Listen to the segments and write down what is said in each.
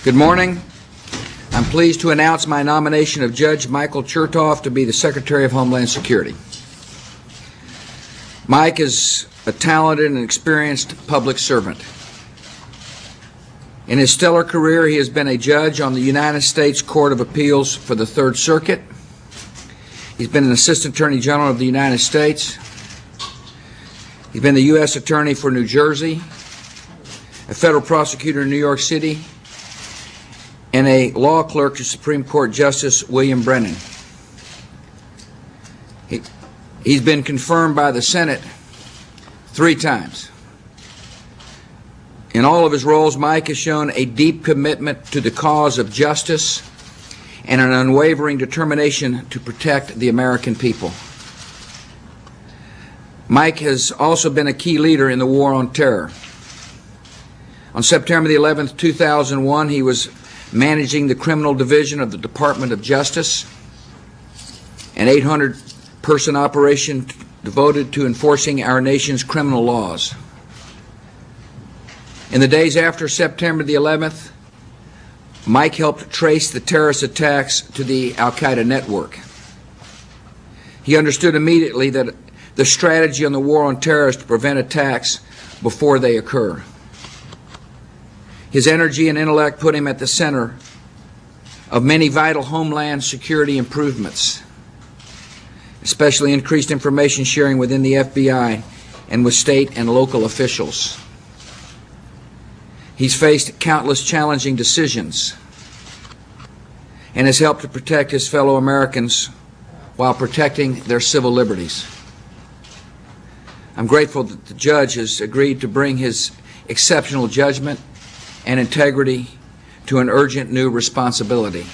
Good morning. I'm pleased to announce my nomination of Judge Michael Chertoff to be the Secretary of Homeland Security. Mike is a talented and experienced public servant. In his stellar career, he has been a judge on the United States Court of Appeals for the Third Circuit. He's been an Assistant Attorney General of the United States. He's been the U.S. Attorney for New Jersey, a federal prosecutor in New York City, and a law clerk to Supreme Court Justice William Brennan. He's been confirmed by the Senate 3 times. In all of his roles, Mike has shown a deep commitment to the cause of justice and an unwavering determination to protect the American people. Mike has also been a key leader in the war on terror. On September the 11th, 2001, he was managing the criminal division of the Department of Justice, an 800-person operation devoted to enforcing our nation's criminal laws. In the days after September the 11th, Mike helped trace the terrorist attacks to the Al-Qaeda network. He understood immediately that the strategy on the war on terror is to prevent attacks before they occur. His energy and intellect put him at the center of many vital homeland security improvements, especially increased information sharing within the FBI and with state and local officials. He's faced countless challenging decisions and has helped to protect his fellow Americans while protecting their civil liberties. I'm grateful that the judge has agreed to bring his exceptional judgment and integrity to an urgent new responsibility.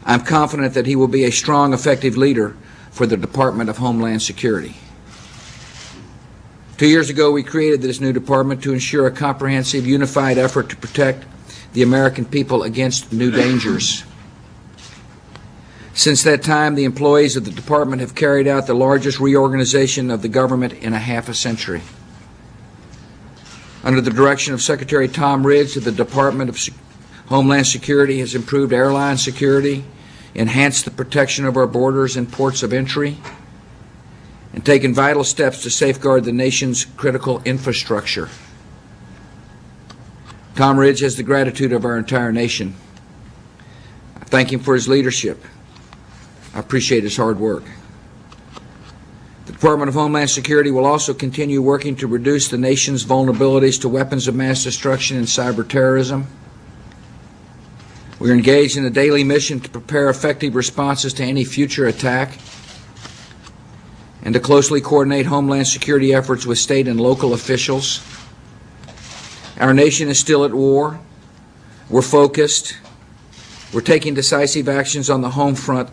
I'm confident that he will be a strong, effective leader for the Department of Homeland Security. 2 years ago, we created this new department to ensure a comprehensive, unified effort to protect the American people against new dangers. Since that time, the employees of the department have carried out the largest reorganization of the government in a half a century. Under the direction of Secretary Tom Ridge, the Department of Homeland Security has improved airline security, enhanced the protection of our borders and ports of entry, and taken vital steps to safeguard the nation's critical infrastructure. Tom Ridge has the gratitude of our entire nation. I thank him for his leadership. I appreciate his hard work. The Department of Homeland Security will also continue working to reduce the nation's vulnerabilities to weapons of mass destruction and cyber terrorism. We are engaged in a daily mission to prepare effective responses to any future attack and to closely coordinate Homeland Security efforts with state and local officials. Our nation is still at war. We're focused. We're taking decisive actions on the home front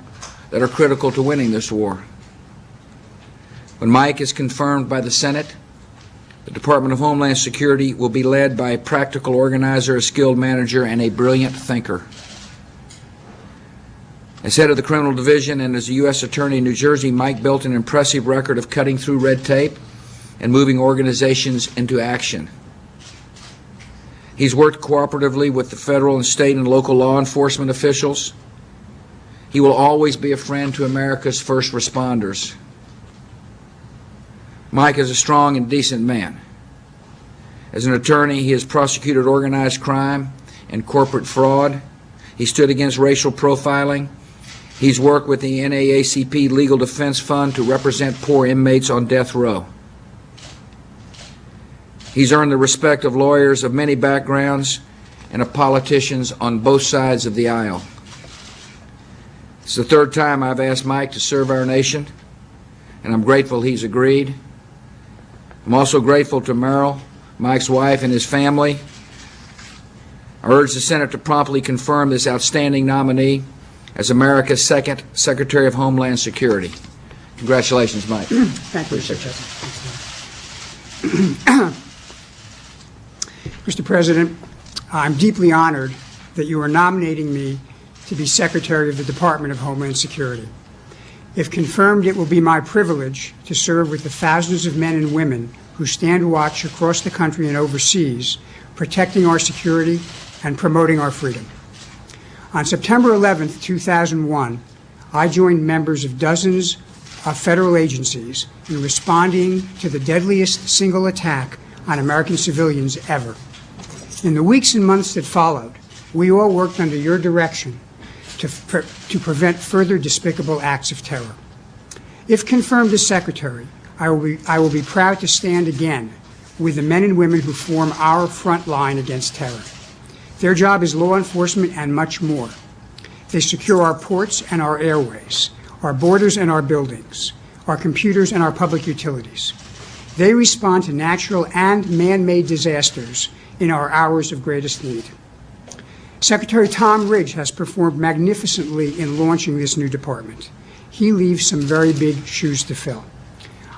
that are critical to winning this war. When Mike is confirmed by the Senate, the Department of Homeland Security will be led by a practical organizer, a skilled manager, and a brilliant thinker. As head of the criminal division and as a U.S. Attorney in New Jersey, Mike built an impressive record of cutting through red tape and moving organizations into action. He's worked cooperatively with the federal and state and local law enforcement officials. He will always be a friend to America's first responders. Mike is a strong and decent man. As an attorney, he has prosecuted organized crime and corporate fraud. He stood against racial profiling. He's worked with the NAACP Legal Defense Fund to represent poor inmates on death row. He's earned the respect of lawyers of many backgrounds and of politicians on both sides of the aisle. It's the 3rd time I've asked Mike to serve our nation, and I'm grateful he's agreed. I'm also grateful to Merrill, Mike's wife, and his family. I urge the Senate to promptly confirm this outstanding nominee as America's second Secretary of Homeland Security. Congratulations, Mike. Thank you, Mr. President. Mr. President, I'm deeply honored that you are nominating me to be Secretary of the Department of Homeland Security. If confirmed, it will be my privilege to serve with the thousands of men and women who stand watch across the country and overseas, protecting our security and promoting our freedom. On September 11, 2001, I joined members of dozens of federal agencies in responding to the deadliest single attack on American civilians ever. In the weeks and months that followed, we all worked under your direction to prevent further despicable acts of terror. If confirmed as Secretary, I will be proud to stand again with the men and women who form our front line against terror. Their job is law enforcement and much more. They secure our ports and our airways, our borders and our buildings, our computers and our public utilities. They respond to natural and man-made disasters in our hours of greatest need. Secretary Tom Ridge has performed magnificently in launching this new department. He leaves some very big shoes to fill.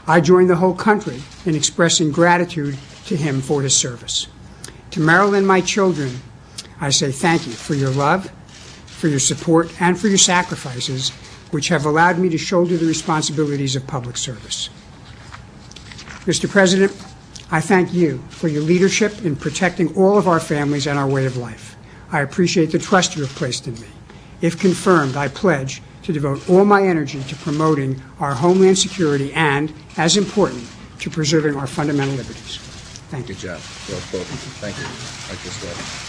I join the whole country in expressing gratitude to him for his service. To Marilyn and my children, I say thank you for your love, for your support, and for your sacrifices, which have allowed me to shoulder the responsibilities of public service. Mr. President, I thank you for your leadership in protecting all of our families and our way of life. I appreciate the trust you have placed in me. If confirmed, I pledge to devote all my energy to promoting our homeland security and, as important, to preserving our fundamental liberties. Thank you. Good job. Well spoken. Thank you. Like this guy.